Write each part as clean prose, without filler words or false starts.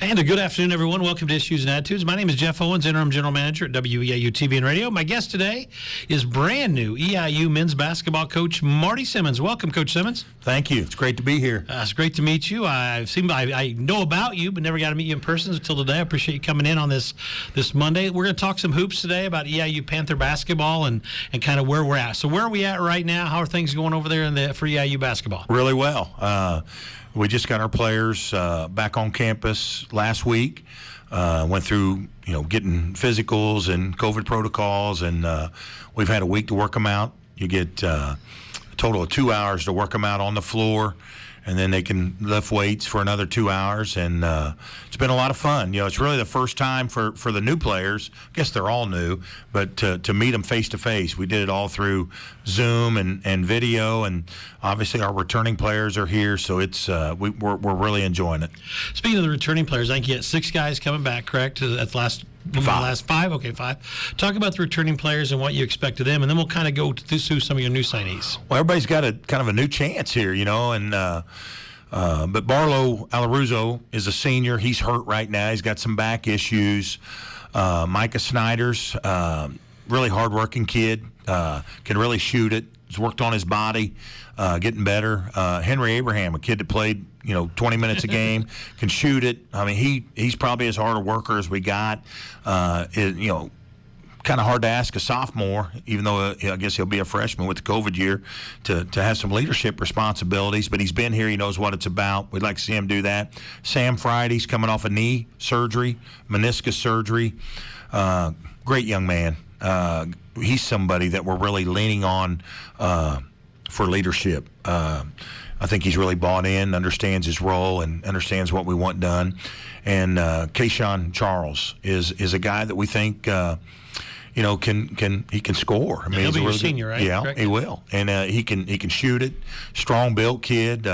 And a good afternoon, everyone. Welcome to Issues and Attitudes. My name is Jeff Owens, Interim General Manager at WEIU TV and Radio. My guest today is brand new EIU men's basketball coach Marty Simmons. Welcome, Coach Simmons. Thank you. It's great to be here. It's great to meet you. I know about you, but never got to meet you in person until today. I appreciate you coming in on this Monday. We're going to talk some hoops today about EIU Panther basketball and kind of where we're at. So where are we at right now? How are things going over there for EIU basketball? Really well. We just got our players back on campus last week. Went through, getting physicals and COVID protocols, and we've had a week to work them out. You get a total of 2 hours to work them out on the floor, and then they can lift weights for another 2 hours, and it's been a lot of fun. It's really the first time for the new players. I guess they're all new, but to meet them face to face. We did it all through Zoom and video, and obviously our returning players are here, so it's we're really enjoying it. Speaking of the returning players, I think you had 6 guys coming back, correct? At the last 5? Okay, 5. Talk about the returning players and what you expect of them, and then we'll kind of go through some of your new signees. Well, everybody's got a kind of a new chance here, and but Barlow Alaruzo is a senior. He's hurt right now. He's got some back issues. Micah Snyder's really hardworking kid, can really shoot it. He's worked on his body, getting better. Henry Abraham, a kid that played 20 minutes a game, can shoot it. I mean, he's probably as hard a worker as we got. Kind of hard to ask a sophomore, even though I guess he'll be a freshman with the COVID year, to have some leadership responsibilities. But he's been here. He knows what it's about. We'd like to see him do that. Sam Friday's coming off a knee surgery, meniscus surgery. Great young man. He's somebody that we're really leaning on for leadership. I think he's really bought in, understands his role, and understands what we want done. And Kayshawn Charles is a guy that we think can score. I mean, he'll be your senior, right? Yeah, correct? He will, and he can shoot it. Strong built kid.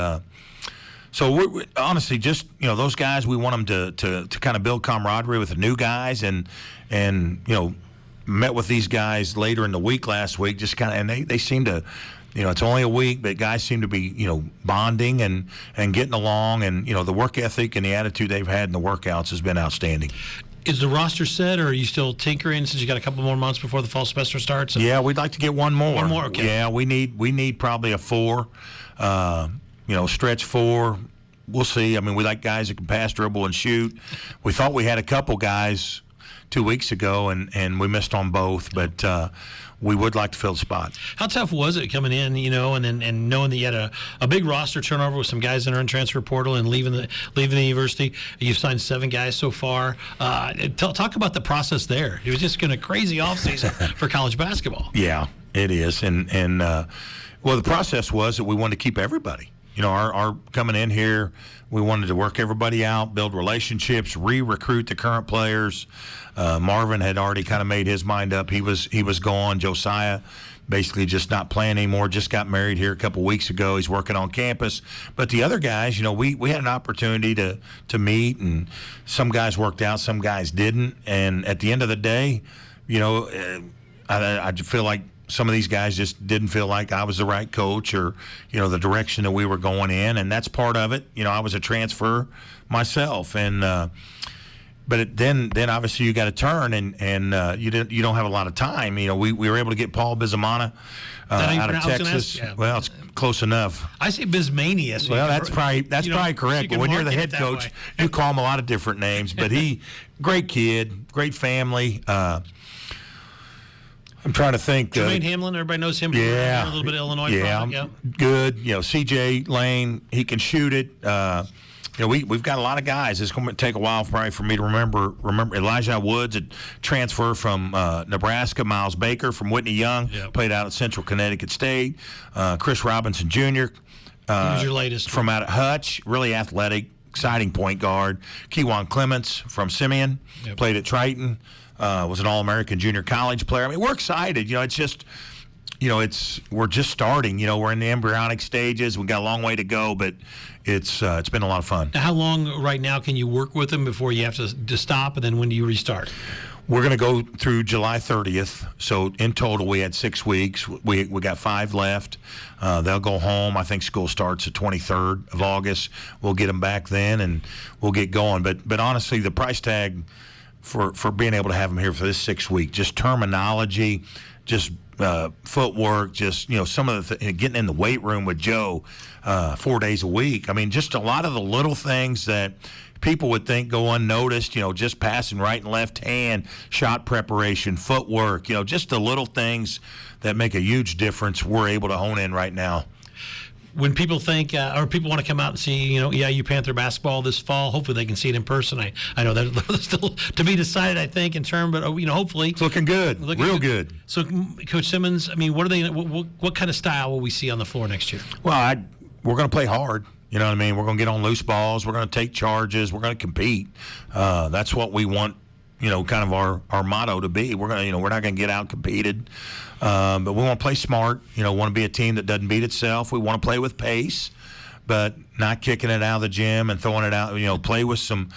So we're honestly just those guys. We want them to kind of build camaraderie with the new guys, and met with these guys later in the week last week. Just kind of, and they seem to. It's only a week, but guys seem to be, bonding and getting along, and, the work ethic and the attitude they've had in the workouts has been outstanding. Is the roster set, or are you still tinkering since you got a couple more months before the fall semester starts? Yeah, we'd like to get one more. One more, okay. Yeah, we need probably a 4, stretch 4. We'll see. I mean, we like guys that can pass, dribble, and shoot. We thought we had a couple guys 2 weeks ago, and we missed on both, but we would like to fill the spot. How tough was it coming in, and knowing that you had a big roster turnover with some guys that are in transfer portal and leaving the university? You've signed 7 guys so far. Talk about the process there. It was just been a crazy offseason for college basketball. Yeah, it is. And the process was that we wanted to keep everybody. Our coming in here, we wanted to work everybody out, build relationships, re-recruit the current players. Marvin had already kind of made his mind up. He was gone. Josiah basically just not playing anymore. Just got married here a couple weeks ago. He's working on campus. But the other guys, we had an opportunity to meet, and some guys worked out, some guys didn't. And at the end of the day, I feel like some of these guys just didn't feel like I was the right coach, or, the direction that we were going in, and that's part of it. I was a transfer myself, and but then obviously you got to turn, and you don't have a lot of time. We were able to get Paul Bizamana out of Texas. Yeah. Well, it's close enough. I say Bismania. So well, that's probably correct. But when you're the head coach, you call him a lot of different names. But great kid, great family. I'm trying to think. Jermaine Hamlin, everybody knows him. Yeah. A little bit of Illinois. Yeah, good. C.J. Lane, he can shoot it. We've got a lot of guys. It's going to take a while probably for me to remember Elijah Woods, a transfer from Nebraska. Miles Baker from Whitney Young, played out at Central Connecticut State. Chris Robinson Jr. Who's your latest? From out at Hutch, really athletic, exciting point guard. Kewan Clements from Simeon, played at Triton. Was an All-American junior college player. I mean, we're excited. It's just, we're just starting. We're in the embryonic stages. We've got a long way to go, but it's been a lot of fun. Now, how long right now can you work with them before you have to stop, and then when do you restart? We're going to go through July 30th. So in total, we had 6 weeks. We got 5 left. They'll go home. I think school starts the 23rd of August. We'll get them back then, and we'll get going. But honestly, the price tag for being able to have them here for this 6 week, just terminology, just footwork, just some of the getting in the weight room with Joe 4 days a week. I mean, just a lot of the little things that people would think go unnoticed, just passing right and left hand, shot preparation, footwork, just the little things that make a huge difference we're able to hone in right now. When people think, or people want to come out and see, EIU Panther basketball this fall, hopefully they can see it in person. I know that's still to be decided, I think, in term, but hopefully it's looking good, real good. So, Coach Simmons, I mean, what are they? What kind of style will we see on the floor next year? Well, we're going to play hard. You know what I mean? We're going to get on loose balls. We're going to take charges. We're going to compete. That's what we want. Kind of our motto to be. We're going to, we're not going to get out competed, but we want to play smart. Want to be a team that doesn't beat itself. We want to play with pace, but not kicking it out of the gym and throwing it out. Play with some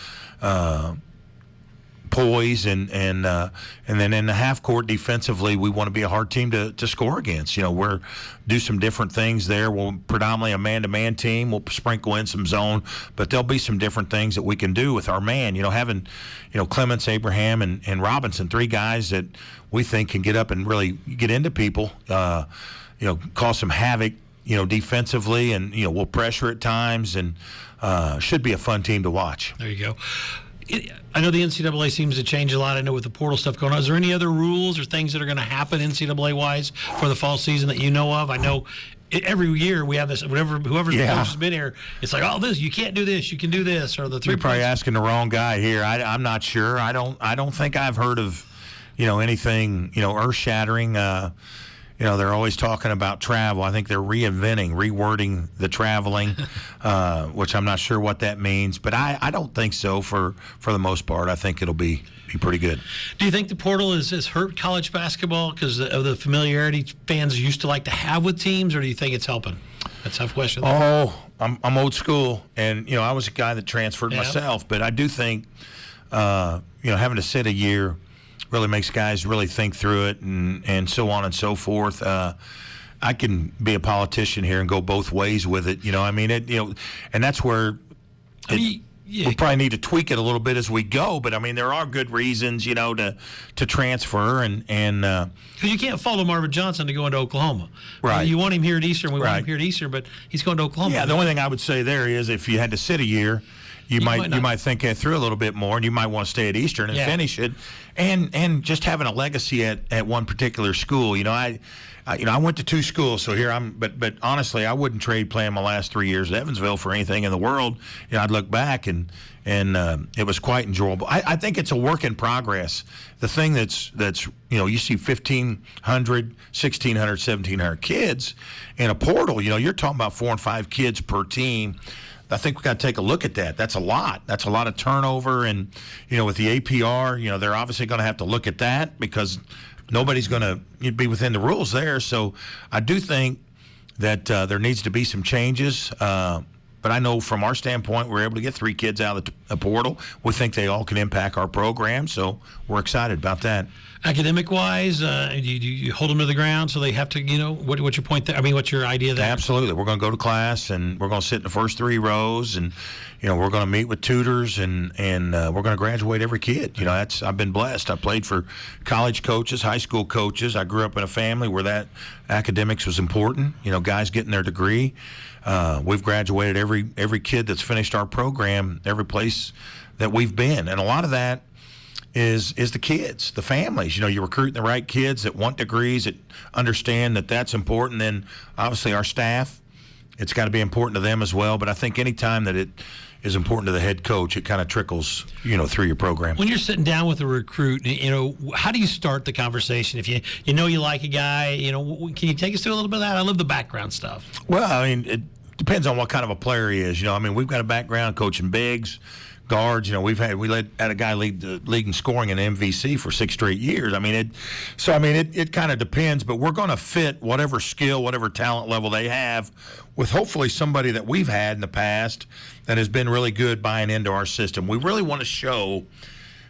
poise and then in the half court defensively, we want to be a hard team to score against. We're do some different things there. We'll predominantly a man-to-man team. We'll sprinkle in some zone, but there'll be some different things that we can do with our man. Having Clements, Abraham, and Robinson, 3 guys that we think can get up and really get into people. Cause some havoc. Defensively, and we'll pressure at times, and should be a fun team to watch. There you go. I know the NCAA seems to change a lot. I know with the portal stuff going on. Is there any other rules or things that are going to happen NCAA-wise for the fall season that you know of? I know every year we have this. Whoever's the coach has been here, it's like, this you can't do this, you can do this, or the 3 You're probably asking the wrong guy here. I'm not sure. I don't think I've heard of anything earth-shattering. They're always talking about travel. I think they're rewording the traveling, which I'm not sure what that means. But I don't think so for the most part. I think it'll be pretty good. Do you think the portal has hurt college basketball because of the familiarity fans used to like to have with teams, or do you think it's helping? That's a tough question. I'm old school, and I was a guy that transferred myself. But I do think having to sit a year really makes guys really think through it and so on and so forth. I can be a politician here and go both ways with it. And that's where we probably need to tweak it a little bit as we go. But there are good reasons, to transfer and because you can't follow Marvin Johnson to go into Oklahoma. Right. You want him here at Eastern. We want him here at Eastern, but he's going to Oklahoma. Yeah. The only thing I would say there is if you had to sit a year, you might think that through a little bit more, and you might want to stay at Eastern and finish it, and just having a legacy at one particular school. I went to 2 schools, so here I'm. But honestly, I wouldn't trade playing my last 3 years at Evansville for anything in the world. I'd look back and it was quite enjoyable. I think it's a work in progress. The thing that's you see 1,500, 1,600, 1,700 kids in a portal. You're talking about 4 and 5 kids per team. I think we got to take a look at that. That's a lot. That's a lot of turnover, and with the APR, they're obviously going to have to look at that because nobody's going to be within the rules there. So I do think that there needs to be some changes. But I know from our standpoint, we're able to get 3 kids out of the portal. We think they all can impact our program, so we're excited about that. Academic-wise, you hold them to the ground so they have to, what's your point there? What's your idea there? Absolutely. We're going to go to class, and we're going to sit in the first 3 rows, and, we're going to meet with tutors, and we're going to graduate every kid. I've been blessed. I played for college coaches, high school coaches. I grew up in a family where that academics was important, guys getting their degree. We've graduated every kid that's finished our program, every place that we've been. And a lot of that is the kids, the families. You're recruiting the right kids that want degrees, that understand that that's important. Then obviously our staff, it's got to be important to them as well. But I think any time that it is important to the head coach, it kind of trickles, through your program. When you're sitting down with a recruit, how do you start the conversation? If you like a guy, can you take us through a little bit of that? I love the background stuff. Well, it depends on what kind of a player he is. We've got a background coaching bigs, guards. We had a guy lead the league in scoring in MVC for 6 straight years. It kind of depends, but we're going to fit whatever skill, whatever talent level they have with hopefully somebody that we've had in the past that has been really good buying into our system. We really want to show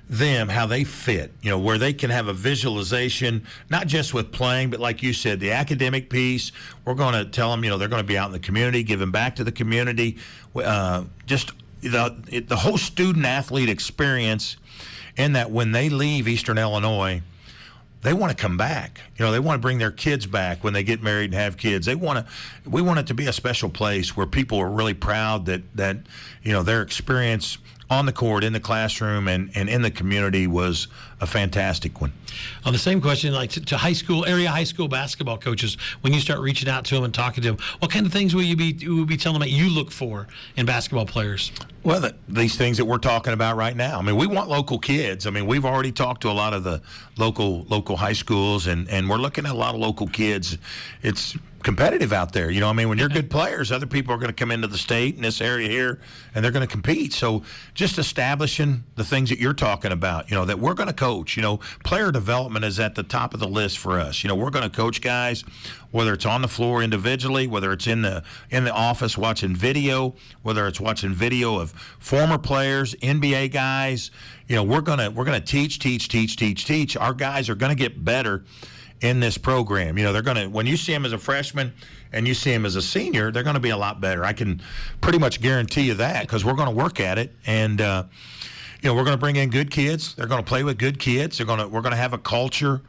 them how they fit, where they can have a visualization, not just with playing, but like you said, the academic piece. We're going to tell them, they're going to be out in the community, giving back to the community, just the whole student-athlete experience, and that when they leave Eastern Illinois, they want to come back. They want to bring their kids back when they get married and have kids. We want it to be a special place where people are really proud that their experience on the court, in the classroom, and in the community was a fantastic one. On the same question, like to area high school basketball coaches, when you start reaching out to them and talking to them, what kind of things will you be telling them that you look for in basketball players? Well, these things that we're talking about right now. I mean, we want local kids. I mean, we've already talked to a lot of the local high schools, and we're looking at a lot of local kids. It's competitive out there. When you're good players, other people are going to come into the state in this area here, and they're going to compete. So just establishing the things that you're talking about, that we're going to coach. Player development is at the top of the list for us. We're going to coach guys, whether it's on the floor individually, whether it's in the office watching video, whether it's watching video of former players, NBA guys. We're gonna teach. Our guys are going to get better in this program. They're going to, when you see them as a freshman and you see them as a senior, they're going to be a lot better. I can pretty much guarantee you that, because we're going to work at it. And we're going to bring in good kids. They're going to play with good kids. We're going to have a culture,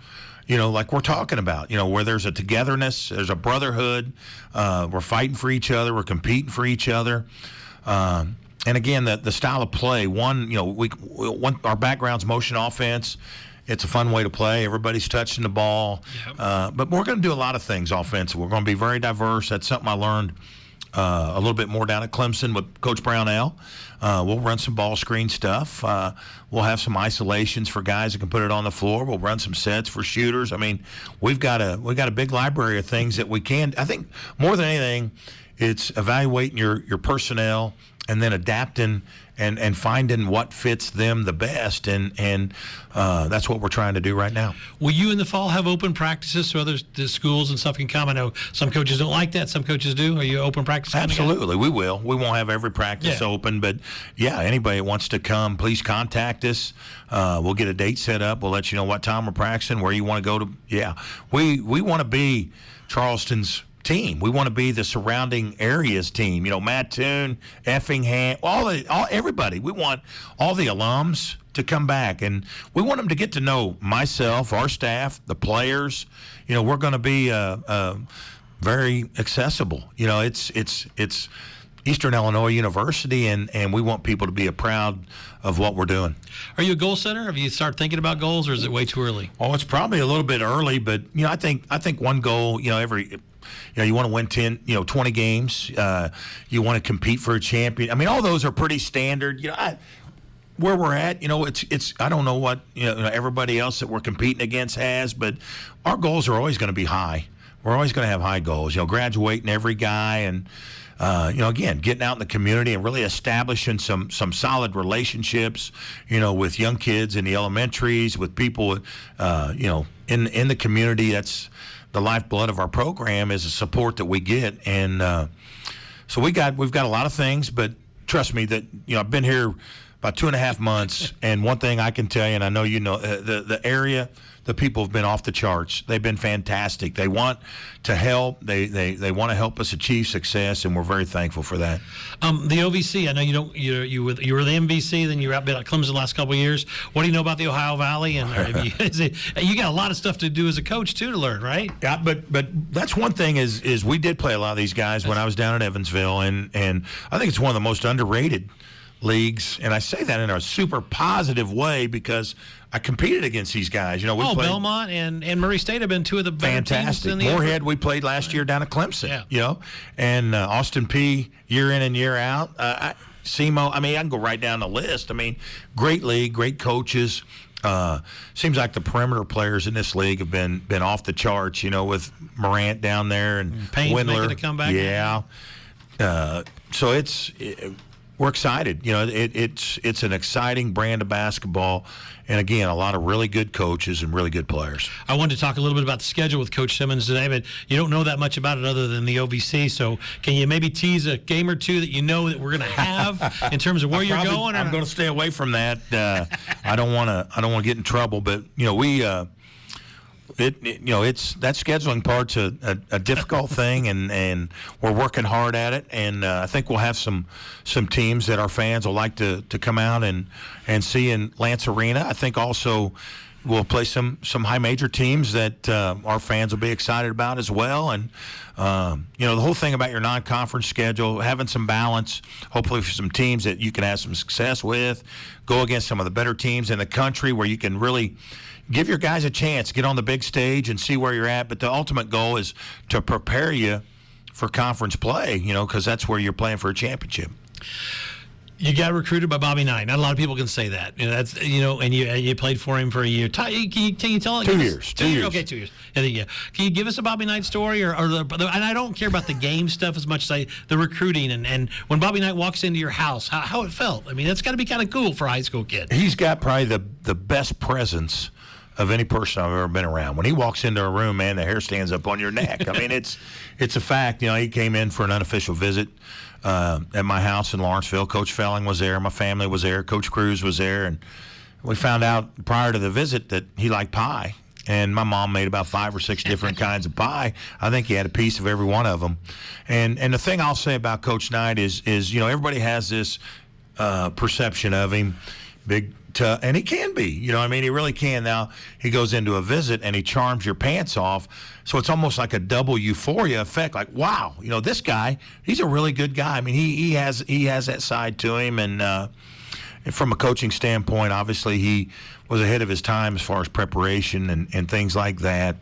like we're talking about, where there's a togetherness, there's a brotherhood. We're fighting for each other. We're competing for each other. And again, the style of play, our background's motion offense. It's a fun way to play. Everybody's touching the ball. Yep. But we're going to do a lot of things offensive. We're going to be very diverse. That's something I learned a little bit more down at Clemson with Coach Brownell. We'll run some ball screen stuff. We'll have some isolations for guys that can put it on the floor. We'll run some sets for shooters. I mean, we've got a big library of things that we can. I think more than anything, it's evaluating your personnel and then adapting and finding what fits them the best, and that's what we're trying to do right now. Will you in the fall have open practices so the schools and stuff can come? I know some coaches don't like that, some coaches do. Are you open practice? Absolutely, we will. We won't have every practice open, but anybody that wants to come, please contact us. We'll get a date set up. We'll let you know what time we're practicing, where you want to go to. We want to be Charleston's team. We want to be the surrounding areas team. Mattoon, Effingham, everybody. We want all the alums to come back, and we want them to get to know myself, our staff, the players. We're going to be very accessible. It's Eastern Illinois University, and we want people to be proud of what we're doing. Are you a goal setter? Have you started thinking about goals, or is it way too early? Oh, it's probably a little bit early, but I think one goal, every. You want to win 20 games. You want to compete for a champion. I mean, all those are pretty standard. Where we're at, it's. I don't know what everybody else that we're competing against has, but our goals are always going to be high. We're always going to have high goals. Graduating every guy, and again, getting out in the community and really establishing some solid relationships. With young kids in the elementaries, with people, in the community. That's the lifeblood of our program, is the support that we get, and so we've got a lot of things. But trust me that I've been here about 2.5 months, and one thing I can tell you, and I know the area, the people have been off the charts. They've been fantastic. They want to help. They want to help us achieve success, and we're very thankful for that. The OVC, I know you were the MVC, then you were out at Clemson the last couple of years. What do you know about the Ohio Valley? And you got a lot of stuff to do as a coach too to learn, right? Yeah, but that's one thing is we did play a lot of these guys when I was down at Evansville, and I think it's one of the most underrated leagues, and I say that in a super positive way because I competed against these guys. Belmont and Murray State have been two of the better fantastic teams in the Moorhead. We played last year down at Clemson. And Austin P year in and year out. SEMO. I mean, I can go right down the list. I mean, great league, great coaches. Seems like the perimeter players in this league have been off the charts. With Morant down there and Payne's Windler making a comeback. Yeah. So we're excited. You know, it's an exciting brand of basketball, and again, a lot of really good coaches and really good players. I wanted to talk a little bit about the schedule with Coach Simmons today, but you don't know that much about it other than the OVC. So can you maybe tease a game or two that you know that we're going to have in terms of where you're going? I'm going to stay away from that. I don't want to get in trouble, but you know it's that scheduling part's a difficult thing, and we're working hard at it. And I think we'll have some teams that our fans will like to come out and see in Lance Arena. I think also we'll play some high major teams that our fans will be excited about as well. And the whole thing about your non-conference schedule, having some balance, hopefully for some teams that you can have some success with, go against some of the better teams in the country where you can really give your guys a chance, get on the big stage and see where you're at. But the ultimate goal is to prepare you for conference play, because that's where you're playing for a championship. You got recruited by Bobby Knight. Not a lot of people can say that. That's and you played for him for a year. Can you tell it? 2 years. 2 years. Okay, 2 years. Yeah. Can you give us a Bobby Knight story, and I don't care about the game stuff as much as the recruiting and when Bobby Knight walks into your house, how it felt. I mean, that's got to be kind of cool for a high school kid. He's got probably the best presence of any person I've ever been around. When he walks into a room, man, the hair stands up on your neck. I mean, it's a fact. He came in for an unofficial visit at my house in Lawrenceville. Coach Felling was there. My family was there. Coach Cruz was there. And we found out prior to the visit that he liked pie. And my mom made about 5 or 6 different kinds of pie. I think he had a piece of every one of them. And the thing I'll say about Coach Knight is everybody has this perception of him, big. And he can be, he really can. Now, he goes into a visit and he charms your pants off. So it's almost like a double euphoria effect. Like, wow, this guy, he's a really good guy. I mean, he has that side to him. And from a coaching standpoint, obviously he was ahead of his time as far as preparation and things like that.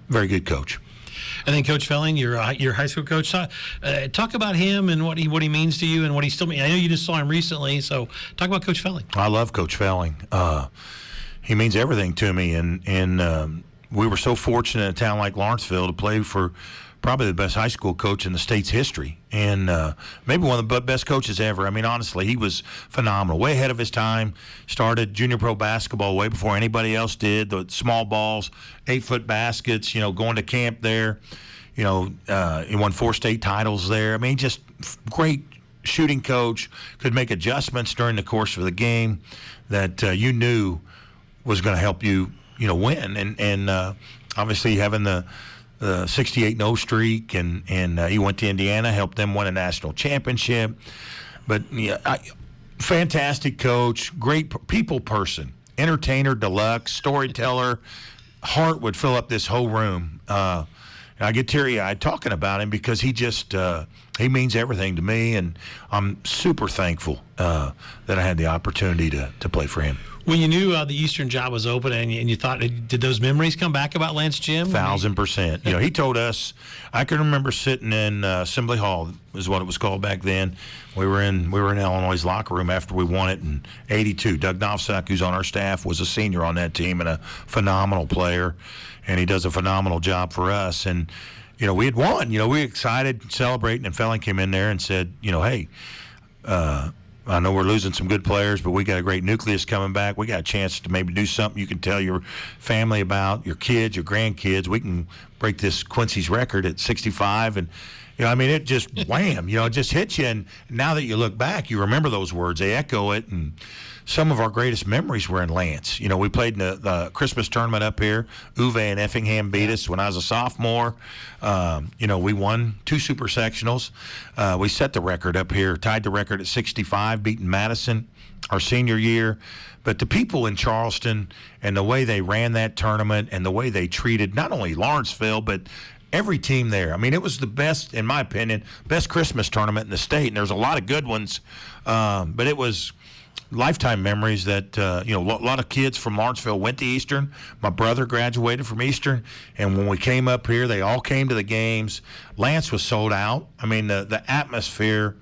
Very good coach. And then Coach Felling, your high school coach, talk about him and what he means to you and what he still means. I know you just saw him recently, so talk about Coach Felling. I love Coach Felling. He means everything to me, and we were so fortunate in a town like Lawrenceville to play for probably the best high school coach in the state's history, and maybe one of the best coaches ever. I mean, honestly, he was phenomenal, way ahead of his time. Started junior pro basketball way before anybody else did. The small balls, 8-foot baskets, going to camp there. He won 4 state titles there. I mean, just great shooting coach, could make adjustments during the course of the game that you knew was going to help you, win. And obviously having the 68-0 streak, and he went to Indiana, helped them win a national championship. But fantastic coach, great people person, entertainer deluxe, storyteller. Heart would fill up this whole room. And I get teary-eyed talking about him because he just he means everything to me, and I'm super thankful that I had the opportunity to play for him. When you knew the Eastern job was open and you thought, did those memories come back about Lance Jim? 1,000%. He told us, I can remember sitting in Assembly Hall, is what it was called back then. We were in Illinois' locker room after we won it in '82. Doug Novsak, who's on our staff, was a senior on that team and a phenomenal player, and he does a phenomenal job for us. And, we had won. We were excited, celebrating, and Felling came in there and said, hey, I know we're losing some good players, but we got a great nucleus coming back. We got a chance to maybe do something you can tell your family about, your kids, your grandkids. We can break this Quincy's record at 65. And, it just wham, it just hits you. And now that you look back, you remember those words. They echo it. And some of our greatest memories were in Lance. We played in the Christmas tournament up here. Uwe and Effingham beat us when I was a sophomore. We won 2 super sectionals. We set the record up here, tied the record at 65, beating Madison our senior year. But the people in Charleston and the way they ran that tournament and the way they treated not only Lawrenceville, but every team there. I mean, it was the best, in my opinion, best Christmas tournament in the state. And there's a lot of good ones, but it was lifetime memories that, a lot of kids from Lawrenceville went to Eastern. My brother graduated from Eastern, and when we came up here, they all came to the games. Lance was sold out. I mean, the atmosphere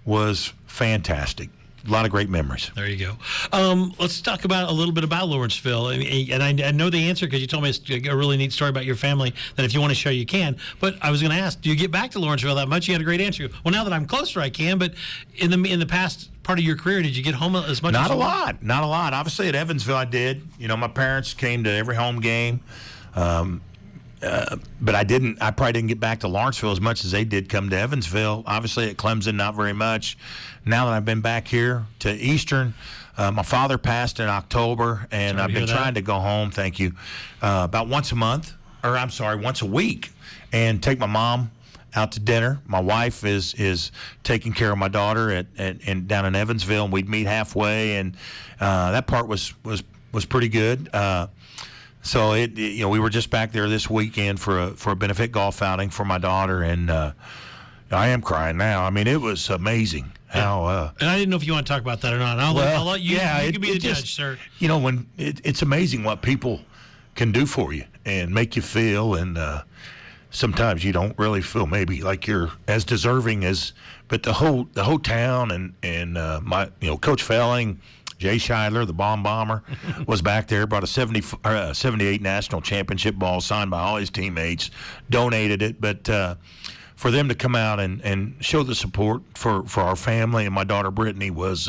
was fantastic. a lot of great memories. There you go. Let's talk about a little bit about Lawrenceville. And I know the answer because you told me it's a really neat story about your family that if you want to share, you can. But I was going to ask, do you get back to Lawrenceville that much? You had a great answer. Well, now that I'm closer, I can. But in the past part of your career, did you get home as much? Not a lot. Obviously, at Evansville, I did. My parents came to every home game. But I probably didn't get back to Lawrenceville as much as they did come to Evansville. Obviously, at Clemson, not very much. Now that I've been back here to Eastern, my father passed in October, and I've been trying to go home, thank you, about once a week, and take my mom out to dinner. My wife is taking care of my daughter down in Evansville, and we'd meet halfway, and that part was pretty good. So we were just back there this weekend for a benefit golf outing for my daughter, and I am crying now. I mean, it was amazing how. And I didn't know if you want to talk about that or not. I'll let you. Yeah, you can be the judge, sir. When it's amazing what people can do for you and make you feel, and sometimes you don't really feel maybe like you're as deserving as, but the whole town and my Coach Felling. Jay Scheidler, the bomber, was back there, brought a 78 national championship ball signed by all his teammates, donated it. But for them to come out and show the support for our family and my daughter Brittany was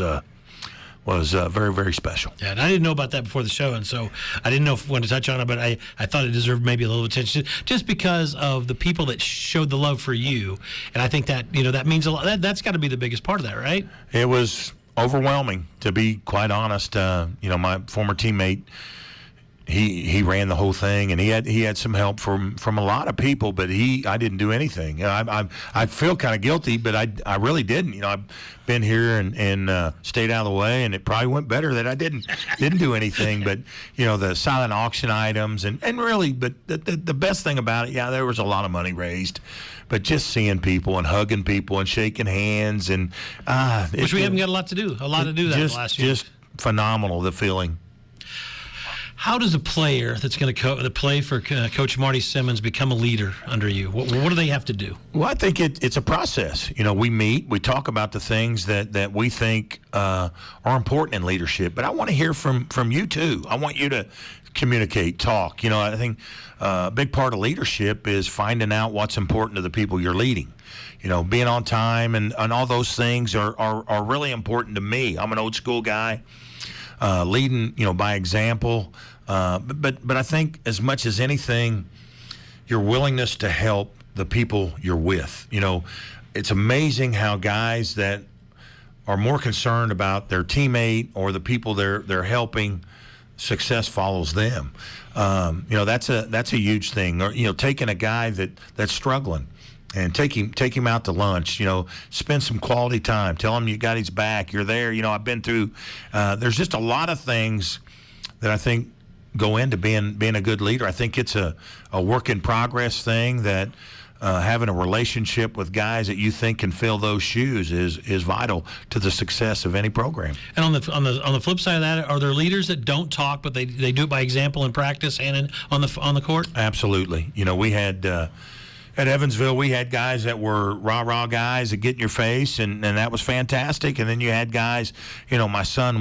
very, very special. Yeah, and I didn't know about that before the show, and so I didn't know when to touch on it, but I thought it deserved maybe a little attention just because of the people that showed the love for you. And I think that, that means a lot. That's got to be the biggest part of that, right? It was overwhelming, to be quite honest. My former teammate, he ran the whole thing, and he had some help from a lot of people, but I didn't do anything. I feel kind of guilty, but I really didn't. I've been here and stayed out of the way, and it probably went better that I didn't do anything. But the silent auction items and really, but the best thing about it, there was a lot of money raised. But just seeing people and hugging people and shaking hands and which we haven't got a lot to do that last year. Just phenomenal, the feeling. How does a player that's going to play for Coach Marty Simmons become a leader under you? What do they have to do? Well, I think it's a process. We meet, we talk about the things that we think are important in leadership. But I want to hear from you too. I want you to communicate, talk. I think a big part of leadership is finding out what's important to the people you're leading. Being on time and all those things are really important to me. I'm an old school guy, leading, by example. But I think as much as anything, your willingness to help the people you're with. It's amazing how guys that are more concerned about their teammate or the people they're helping, success follows them. That's a huge thing. Or taking a guy that's struggling and take him out to lunch. Spend some quality time. Tell him you got his back. You're there. I've been through. There's just a lot of things that I think go into being a good leader. I think it's a work in progress thing that. Having a relationship with guys that you think can fill those shoes is vital to the success of any program. And on the flip side of that, are there leaders that don't talk but they do it by example in practice and on the court? Absolutely. We had at Evansville we had guys that were rah guys that get in your face and that was fantastic. And then you had guys. My son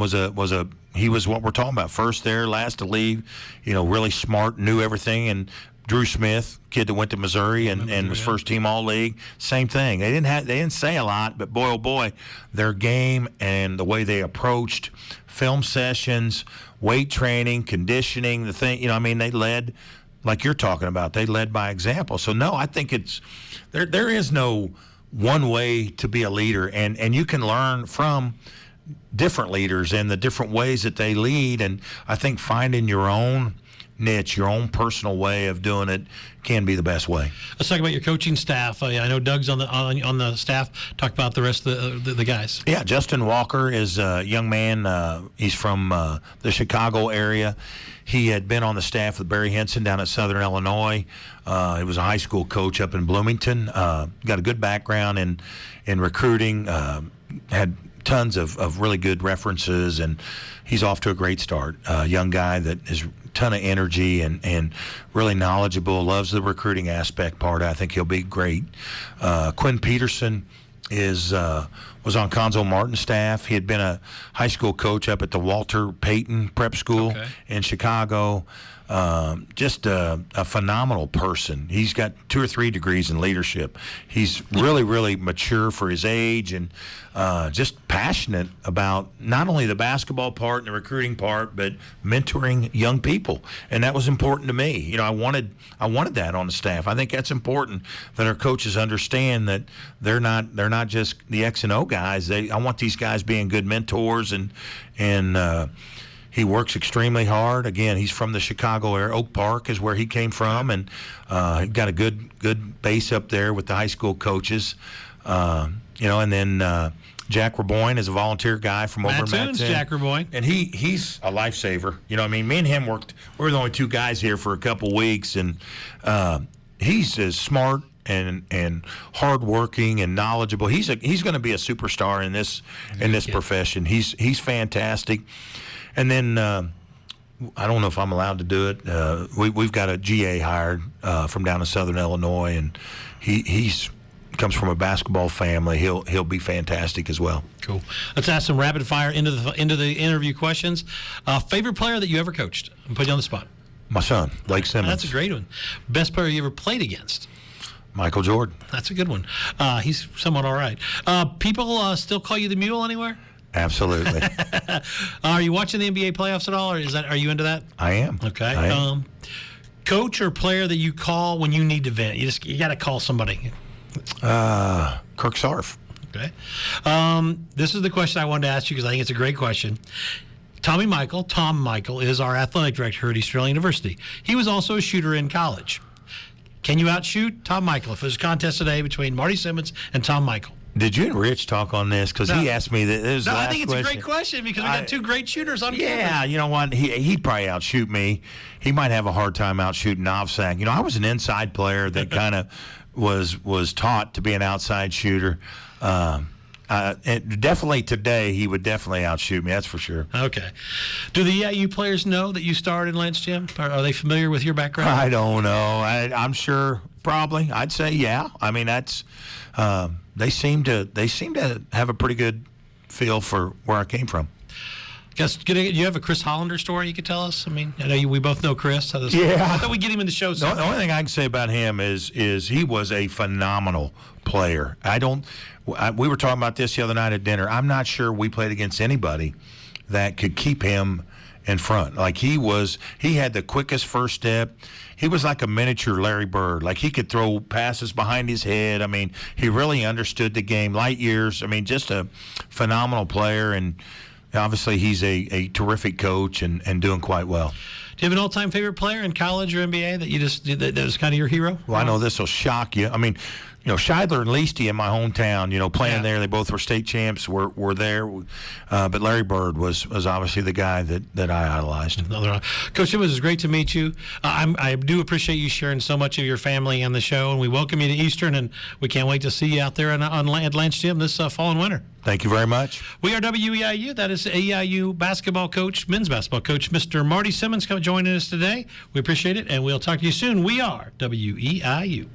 he was what we're talking about, first there, last to leave. Really smart, knew everything. And Drew Smith, kid that went to Missouri and was first team All-League, same thing. They didn't say a lot, but boy, oh boy, their game and the way they approached film sessions, weight training, conditioning, the thing, they led like you're talking about. They led by example. So no, I think there is no one way to be a leader, and you can learn from different leaders and the different ways that they lead, and I think finding your own niche, your own personal way of doing it can be the best way. Let's talk about your coaching staff. I know Doug's on the staff. Talk about the rest of the guys. Yeah, Justin Walker is a young man. He's from the Chicago area. He had been on the staff with Barry Henson down at Southern Illinois. He was a high school coach up in Bloomington. Got a good background in recruiting. Had tons of really good references, and he's off to a great start. Young guy that is ton of energy and really knowledgeable, loves the recruiting aspect part. I think he'll be great. Quinn Peterson is was on Conzo Martin's staff. He had been a high school coach up at the Walter Payton Prep School in Chicago. Just a phenomenal person. He's got 2 or 3 degrees in leadership. He's really, really mature for his age and just passionate about not only the basketball part and the recruiting part, but mentoring young people. And that was important to me. You know, I wanted that on the staff. I think that's important that our coaches understand that they're not just the X and O guys. I want these guys being good mentors and he works extremely hard. Again, he's from the Chicago area. Oak Park is where he came from, and he got a good base up there with the high school coaches. And then Jack Raboyne is a volunteer guy from over in Mattoon. Jack Raboyne. And he's a lifesaver. You know, I mean, me and him we were the only 2 guys here for a couple weeks, and he's as smart and hardworking and knowledgeable. He's going to be a superstar in this profession. He's fantastic. And then I don't know if I'm allowed to do it. We've got a GA hired from down in Southern Illinois, and he's comes from a basketball family. He'll be fantastic as well. Cool. Let's ask some rapid fire into the interview questions. Favorite player that you ever coached? I'm putting you on the spot. My son, Blake Simmons. That's a great one. Best player you ever played against? Michael Jordan. That's a good one. He's somewhat all right. People still call you the Mule anywhere? Absolutely. Are you watching the NBA playoffs at all, or are you into that? I am. Okay. I am. Coach or player that you call when you need to vent? You got to call somebody. Kirk Sarf. Okay. This is the question I wanted to ask you because I think it's a great question. Tom Michael is our athletic director at Eastern University. He was also a shooter in college. Can you outshoot Tom Michael if there's a contest today between Marty Simmons and Tom Michael? Did you and Rich talk on this? Because he asked me that. No, I think it's a great question because we got 2 great shooters on campus. Yeah, you know what? He'd probably outshoot me. He might have a hard time outshooting Novsak. You know, I was an inside player that kind of was taught to be an outside shooter. And definitely today, he would definitely outshoot me. That's for sure. Okay. Do the EIU players know that you starred in Lance Gym? Are they familiar with your background? I don't know. I'm sure. Probably. I'd say yeah. I mean, that's. They seem to have a pretty good feel for where I came from. Guess, do you have a Chris Hollander story you could tell us? I mean, I know we both know Chris. Yeah. I thought we'd get him in the show. The only thing I can say about him is he was a phenomenal player. We were talking about this the other night at dinner. I'm not sure we played against anybody that could keep him in front. Like he had the quickest first step. He was like a miniature Larry Bird. Like he could throw passes behind his head. I mean, he really understood the game. Light years. I mean, just a phenomenal player. And obviously he's a terrific coach and doing quite well. Do you have an all-time favorite player in college or NBA that was kind of your hero? Well, I know this will shock you. I mean, you know, Scheidler and Leasty in my hometown, you know, playing there. They both were state champs, were there. But Larry Bird was obviously the guy that I idolized. Coach, it was great to meet you. I do appreciate you sharing so much of your family on the show, and we welcome you to Eastern, and we can't wait to see you out there at Lance Gym this fall and winter. Thank you very much. We are WEIU. That is EIU basketball coach, men's basketball coach, Mr. Marty Simmons, joining us today. We appreciate it, and we'll talk to you soon. We are WEIU.